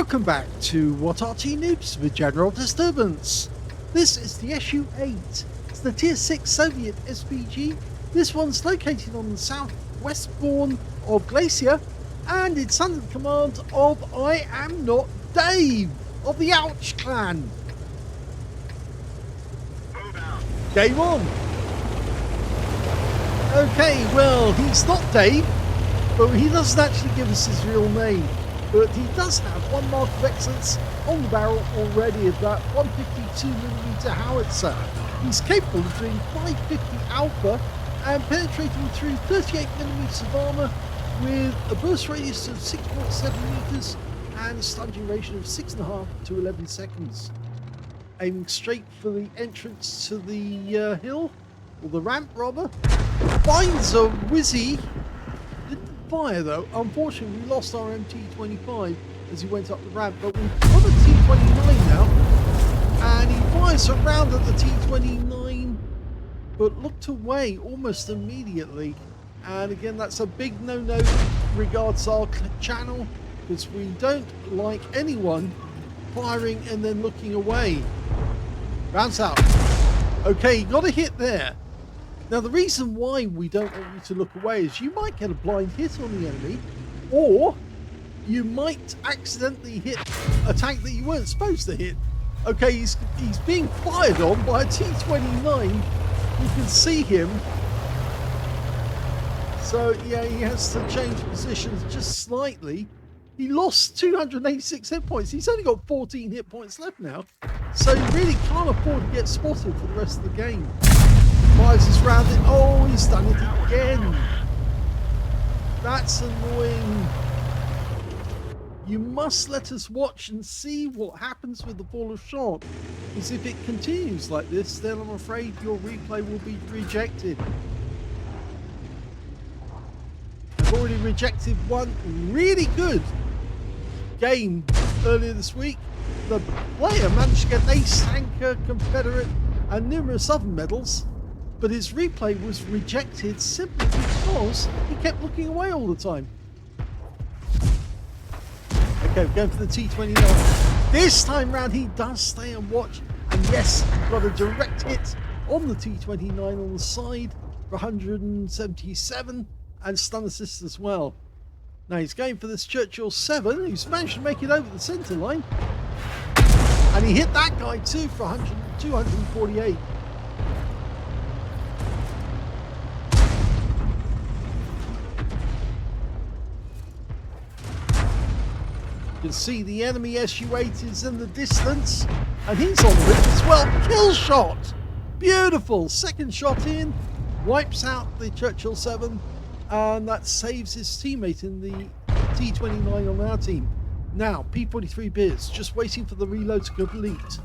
Welcome back to What Arty Noobs with General Disturbance. This is the SU-8. It's the Tier 6 Soviet SPG. This one's located on the southwest corner of Glacier, and it's under the command of I Am Not Dave of the Ouch clan. Game on. Okay, well, he's not Dave, but he doesn't actually give us his real name. But he does have one mark of excellence on the barrel already of that 152mm howitzer. He's capable of doing 550 alpha and penetrating through 38mm of armour with a burst radius of 6.7 meters and a stun duration of 6.5 to 11 seconds. Aiming straight for the entrance to the hill, or the ramp rather. Finds a Wizzy. Fire though. Unfortunately, we lost our MT25 as he went up the ramp, but we've got a T29 now, and he fires around at the T29 but looked away almost immediately. And again, that's a big no-no regards our channel, because we don't like anyone firing and then looking away. Rounds out. Okay, got a hit there. Now, the reason why we don't want you to look away is you might get a blind hit on the enemy, or you might accidentally hit a tank that you weren't supposed to hit. Okay, he's being fired on by a T29. You can see him. So, yeah, he has to change positions just slightly. He lost 286 hit points. He's only got 14 hit points left now. So he really can't afford to get spotted for the rest of the game. Fires his round in. Oh, he's done it again. That's annoying. You must let us watch and see what happens with the fall of shot. Because if it continues like this, then I'm afraid your replay will be rejected. I've already rejected one really good game earlier this week. The player managed to get an ace, tanker, Confederate, and numerous other medals, but his replay was rejected simply because he kept looking away all the time. Okay, we're going for the T29. This time round he does stay and watch, and yes, got a direct hit on the T29 on the side for 177 and stun assist as well. Now he's going for this Churchill 7, who's managed to make it over the centre line, and he hit that guy too for 248. You can see the enemy SU-8 is in the distance, and he's on the rip as well. Kill shot! Beautiful! Second shot in, wipes out the Churchill 7, and that saves his teammate in the T29 on our team. Now, P43 Beers, just waiting for the reload to complete.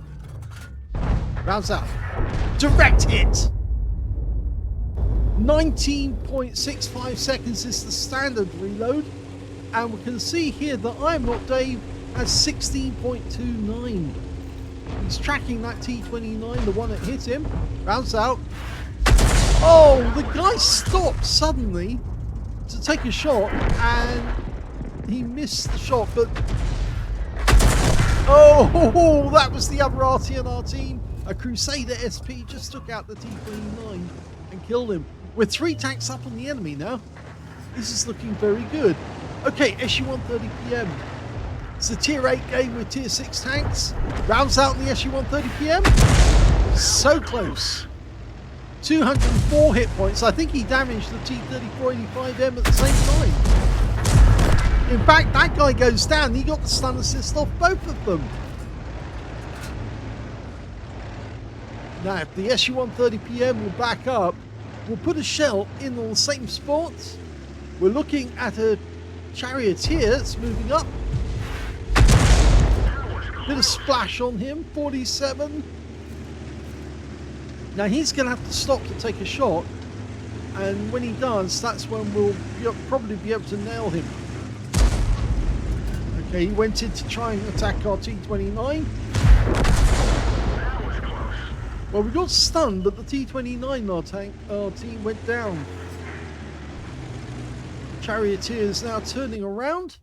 Rounds out. Direct hit! 19.65 seconds is the standard reload. And we can see here that I Am Not Dave has 16.29. He's tracking that T29, the one that hit him. Rounds out. Oh, the guy stopped suddenly to take a shot, and he missed the shot, but... Oh, that was the other Arty on our team. A Crusader SP just took out the T29 and killed him. We're 3 tanks up on the enemy now. This is looking very good. Okay, SU-130 PM. It's a Tier 8 game with Tier 6 tanks. Rounds out in the SU-130 PM. So close. 204 hit points. I think he damaged the T-3485M at the same time. In fact, that guy goes down. He got the stun assist off both of them. Now, if the SU-130 PM will back up, we'll put a shell in on the same spot. We're looking at a Charioteer that's moving up. Bit of splash on him, 47. Now he's going to have to stop to take a shot, and when he does, that's when we'll probably be able to nail him. Okay, he went in to try and attack our T29. Well, we got stunned, but the T29, our team went down. Charioteer is now turning around.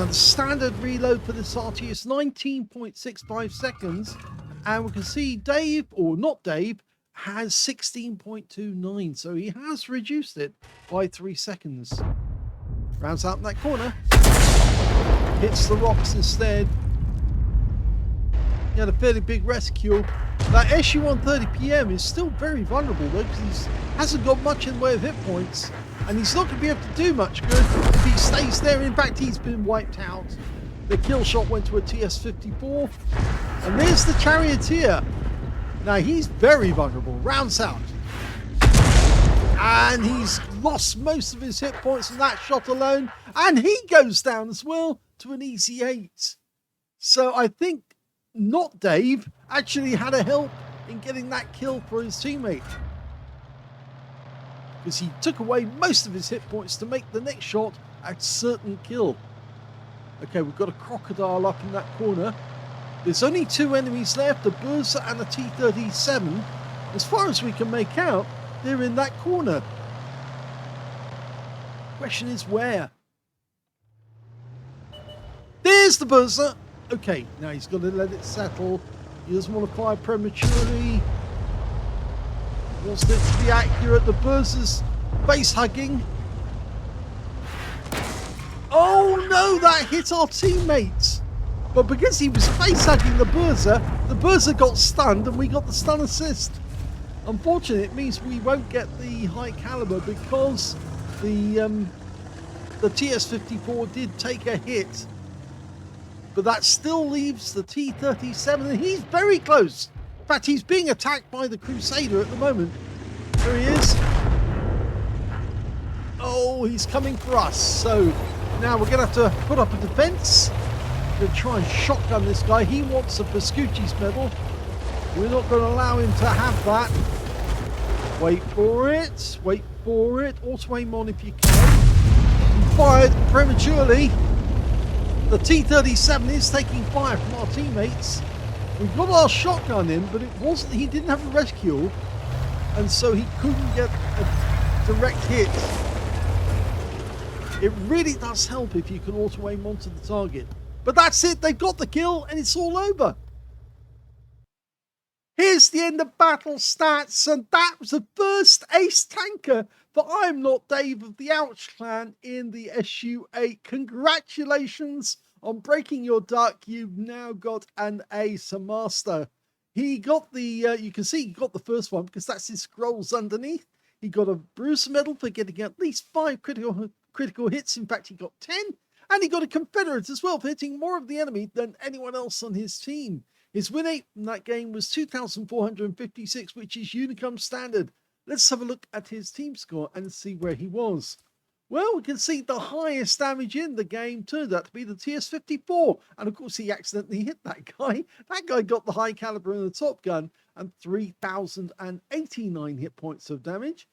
Now the standard reload for this Arty is 19.65 seconds, and we can see Dave, or not Dave, has 16.29, so he has reduced it by 3 seconds. Rounds out in that corner, hits the rocks instead. He had a fairly big rescue. That SU-130PM is still very vulnerable though, because he hasn't got much in the way of hit points, and he's not going to be able to do much good if he stays there. In fact, he's been wiped out. The kill shot went to a TS-54, and there's the Charioteer. Now he's very vulnerable. Rounds out, and he's lost most of his hit points from that shot alone, and he goes down as well to an easy 8. So I think not Dave actually had a help in getting that kill for his teammate, because he took away most of his hit points to make the next shot a certain kill. Okay, we've got a crocodile up in that corner. There's only 2 enemies left, a Bursa and a T-37. As far as we can make out, they're in that corner. Question is where? There's the Bursa. Okay, now he's got to let it settle. He doesn't want to fire prematurely. He wants it to be accurate. The Bursa's face hugging. Oh no, that hit our teammates. But because he was face hugging the Bursa got stunned, and we got the stun assist. Unfortunately, it means we won't get the high caliber, because the TS-54 did take a hit. But that still leaves the T-37, and he's very close. In fact, he's being attacked by the Crusader at the moment. There he is. Oh, he's coming for us. So now we're going to have to put up a defense. We're going to try and shotgun this guy. He wants a Vespucci's medal. We're not going to allow him to have that. Wait for it. Wait for it. Auto aim on if you can. He fired prematurely. The T-37 is taking fire from our teammates. We've got our shotgun in, but it wasn't. He didn't have a rescue, and so he couldn't get a direct hit. It really does help if you can auto aim onto the target. But that's it. They've got the kill, and it's all over. Here's the end of battle stats, and that was the first ace tanker for I'm Not Dave of the Ouch clan in the SU-8. Congratulations on breaking your duck. You've now got an ace, a master. He got the, you can see he got the first one because that's his scrolls underneath. He got a Bruce medal for getting at least 5 critical hits. In fact, he got 10. And he got a Confederate as well for hitting more of the enemy than anyone else on his team. His win rate in that game was 2,456, which is Unicum standard. Let's have a look at his team score and see where he was. Well, we can see the highest damage in the game turned out to be the TS-54. And of course, he accidentally hit that guy. That guy got the high caliber and the top gun and 3,089 hit points of damage.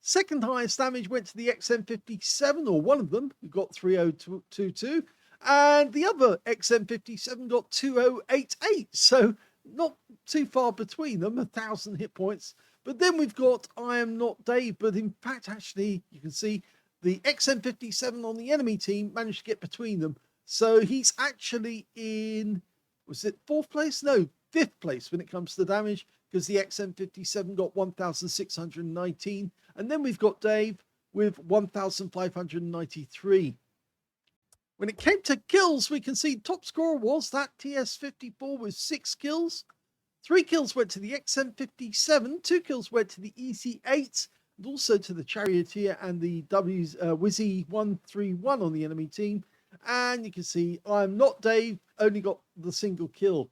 Second highest damage went to the XM57, or one of them, who got 3022. And the other XM57 got 2088. So not too far between them, 1,000 hit points. But then we've got I Am Not Dave. But in fact, actually, you can see the XM57 on the enemy team managed to get between them. So he's actually in, was it 4th place? No, 5th place when it comes to damage, because the XM57 got 1,619. And then we've got Dave with 1,593. When it came to kills, we can see top scorer was that TS-54 with 6 kills. 3 kills went to the XM57, 2 kills went to the EC-8, and also to the Charioteer and the Wizzy-131 on the enemy team. And you can see I'm Not Dave only got the single kill.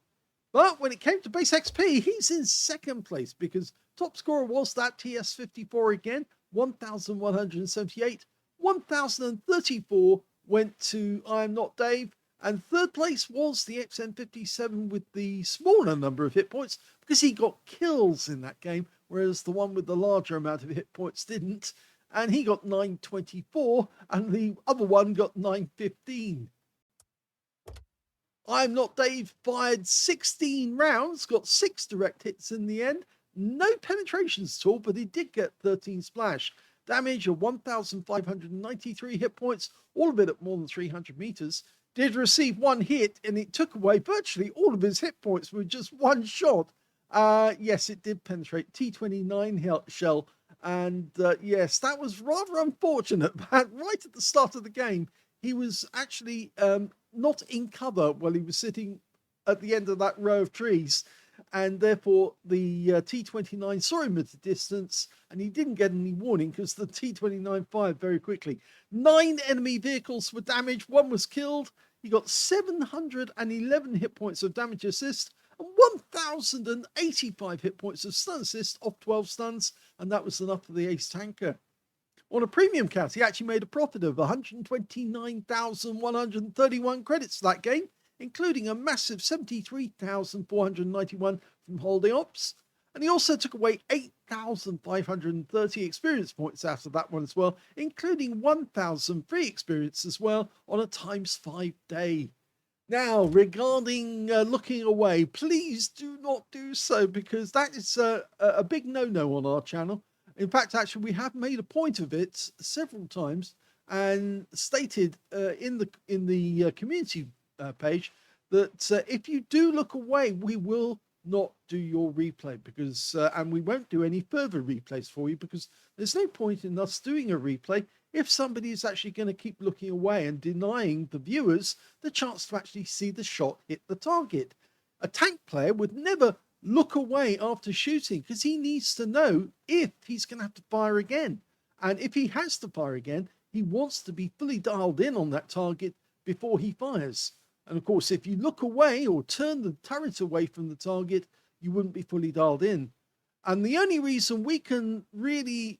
But when it came to base XP, he's in 2nd place, because top scorer was that TS-54 again, 1,178, 1,034 went to I'm Not Dave, and 3rd place was the XM57 with the smaller number of hit points, because he got kills in that game, whereas the one with the larger amount of hit points didn't, and he got 924, and the other one got 915. I'm Not Dave fired 16 rounds, got 6 direct hits in the end, no penetrations at all, but he did get 13 splash. Damage of 1,593 hit points, all of it at more than 300 meters. did receive one hit, and it took away virtually all of his hit points with just one shot. Yes, it did penetrate T29 shell, and yes, that was rather unfortunate. But right at the start of the game, he was actually not in cover while he was sitting at the end of that row of trees, and therefore the T29 saw him at a distance, and he didn't get any warning because the T29 fired very quickly. 9 enemy vehicles were damaged, 1 was killed. He got 711 hit points of damage assist and 1,085 hit points of stun assist off 12 stuns, and that was enough for the ace tanker. On a premium count, he actually made a profit of 129,131 credits for that game, including a massive 73,491 from holding ops. And he also took away 8,530 experience points out of that one as well, including 1,000 free experience as well on a ×5 day. Now, regarding looking away, please do not do so, because that is a big no-no on our channel. In fact, actually, we have made a point of it several times and stated in the community page that if you do look away, we will not do your replay, because and we won't do any further replays for you, because there's no point in us doing a replay if somebody is actually going to keep looking away and denying the viewers the chance to actually see the shot hit the target. A tank player would never look away after shooting, because he needs to know if he's going to have to fire again, and if he has to fire again, he wants to be fully dialed in on that target before he fires. And of course, if you look away or turn the turret away from the target, you wouldn't be fully dialed in. And the only reason we can really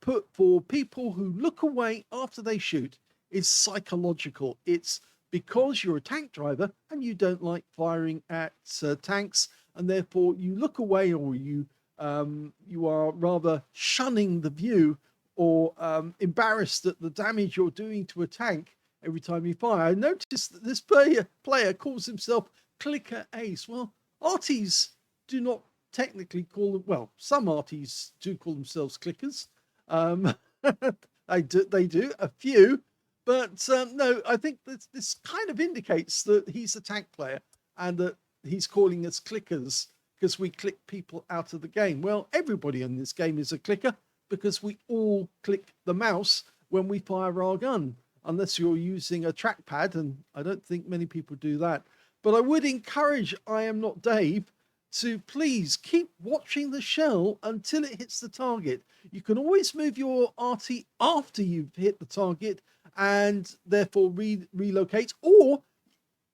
put for people who look away after they shoot is psychological. It's because you're a tank driver and you don't like firing at tanks, and therefore you look away, or you are rather shunning the view, or embarrassed at the damage you're doing to a tank every time you fire. I noticed that this player calls himself Clicker Ace. Well, Arties do not technically call them, well, some Arties do call themselves clickers. They do, a few, but no, I think this kind of indicates that he's a tank player and that he's calling us clickers because we click people out of the game. Well, everybody in this game is a clicker, because we all click the mouse when we fire our gun, unless you're using a trackpad, and I don't think many people do that. But I would encourage I Am Not Dave to please keep watching the shell until it hits the target. You can always move your Arty after you've hit the target and therefore relocate, or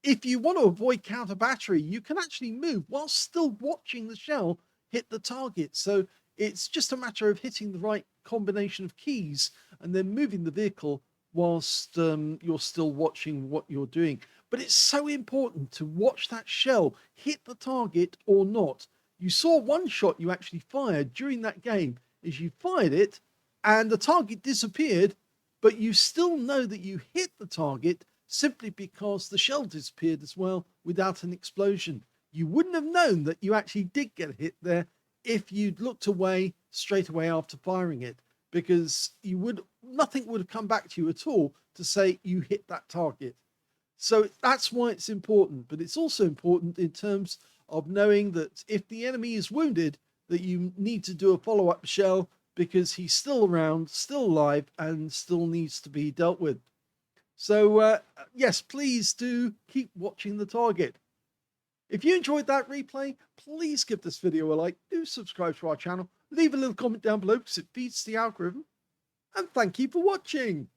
if you want to avoid counter battery, you can actually move while still watching the shell hit the target. So it's just a matter of hitting the right combination of keys and then moving the vehicle whilst you're still watching what you're doing. But it's so important to watch that shell hit the target or not. You saw one shot you actually fired during that game, is you fired it and the target disappeared, but you still know that you hit the target simply because the shell disappeared as well without an explosion. You wouldn't have known that you actually did get hit there if you'd looked away straight away after firing it, because nothing would have come back to you at all to say you hit that target. So that's why it's important. But it's also important in terms of knowing that if the enemy is wounded, that you need to do a follow-up shell, because he's still around, still alive, and still needs to be dealt with. So yes, please do keep watching the target. If you enjoyed that replay, please give this video a like, do subscribe to our channel, leave a little comment down below because it feeds the algorithm, and thank you for watching.